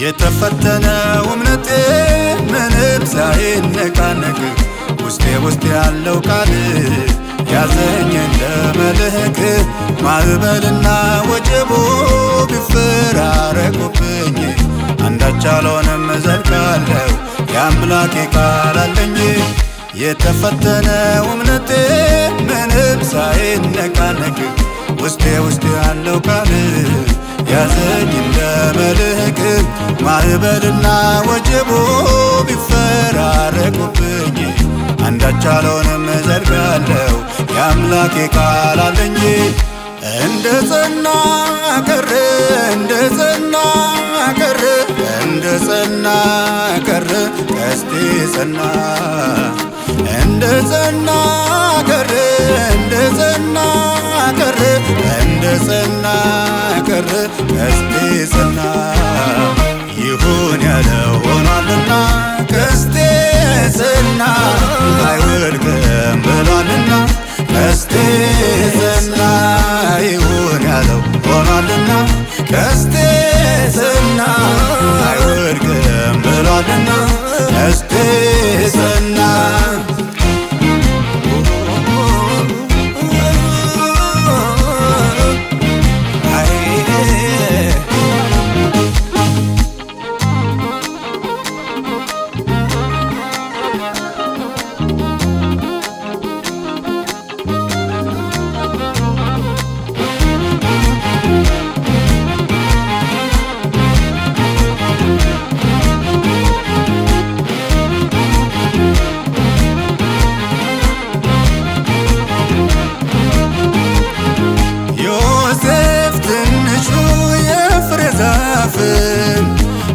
የተፈተነው እምነቴ ምንም ሳይነቃነቅ ውስጤ ያለው ቃል ያዘኝ እንደ መልህቅ ማዕበልና ወጀቡ ቢፈራረቁብኝ አንዳች አልሆንም እዘልቃለሁ የአምላኬ ቃል አለኝ። የተፈተነው እምነቴ ምንም ሳይነቃነቅ ውስጤ ያለው ቃል ያዘኝ እንደ መልህቅ ማዕበልና ወጀቡ ቢፈራረቁብኝ አንዳች አልሆንም እዘልቃለሁ የአምላኬ ቃል አለኝ። እንደ ጸና ቀረ እንደ ጸና ቀረ እንደ ጸና ቀረ ቀስቴ ጸና እንደ ጸና ቀረ እንደ ጸና ቀረ እንደ ጸና ቀረ ቀስቴ ጸና ይሁን ያለው ሆኗልና ቀስቴ ጸና አይወድቅም ብሏልና ቀስቴ ጸና ይሁን ያለው ሆኗልና ቀስቴ ጸና አይወድቅም ብሏልና ቀስቴ ጸና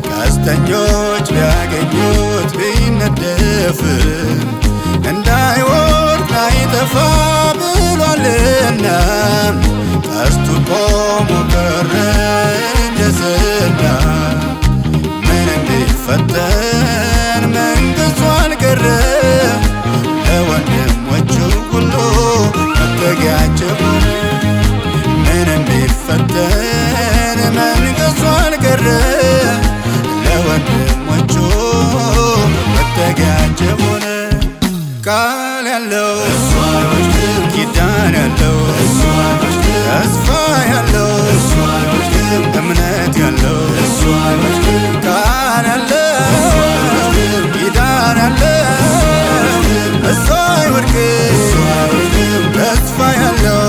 ቀስተኞች ቢያገኙት ቢነደፍም እንዳይወድቅ አይጠፋ ብሏልና ቀስቱ ቆሞ ቀረ እንደ ጸና ምንም ቢፈተን መንግሥቱ አልቀረ ለወንድሞቹ ሁሉ መጠጊያቸው ምንም ቢፈተን መንግሥቱ አልቀረ ለወንድሞቹ መጠጊያቸው ሆነ። ቃል ያለው ኪዳን ያለው ተስፋ ያለው እምነት ያለው ቃል ያለው ኪዳን ያለው እሱ አይወድቅም ተስፋ ያለው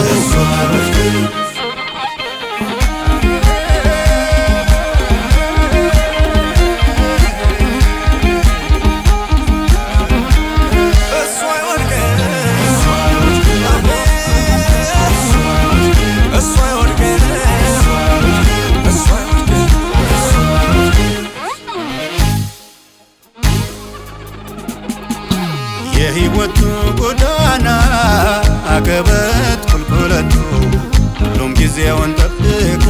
የሕይወቱ ጎዳና አቀበት ቁልቁለቱ ሁሉም ጊዜውን ጠብቆ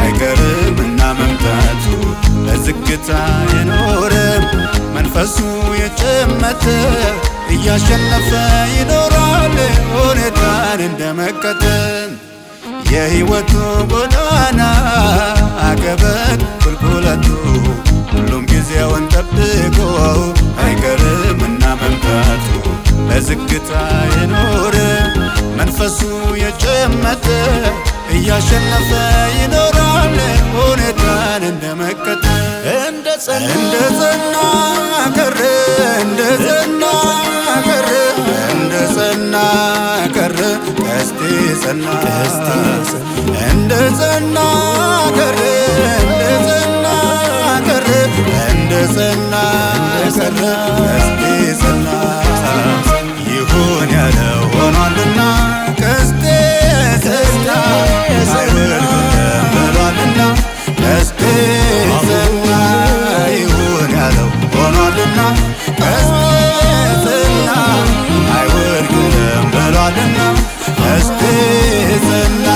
አይቀርምና መምጣቱ በዝግታ የኖረ መንፈሱ የጨመተ እያሸነፈ ይኖራል ሁኔታን እንደመከተል። የሕይወቱ ጎዳና አቀበት ቁልቁለቱ ሁሉም ጊዜውን ጠብቆ አይቀርምና መምጣቱ በዝግታ የኖረ መንፈሱ የጨመተ እያሸነፈ ይኖራል ሁኔታን እንደመከተል። እንደ ጸና ቀረ እንደ ጸና ቀረ እንደ ጸና ቀረ ቀስቴ ጸና እንደ ጸና ቀረ እንደ ጸና ቀረ እንደ ጸና ቀረ ቀስቴ ጸና ይሁን ያለው ሆኗልና ቀስቴ ጸና አይወድቅም ብሏልና ቀስቴ ጸና ይሁን ያለው ሆኗልና ቀስቴ ጸና አይወድቅም ብሏልና ቀስቴ ጸና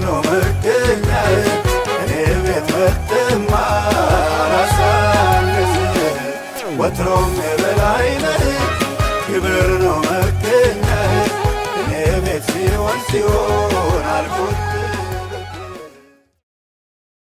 ነው መገኛዬ እኔ ቤት መጥተማ አላሳንስ ወትሮም የበላይ ነህ ክብር ነው መገኛዬ እኔ ቤት ሲሆን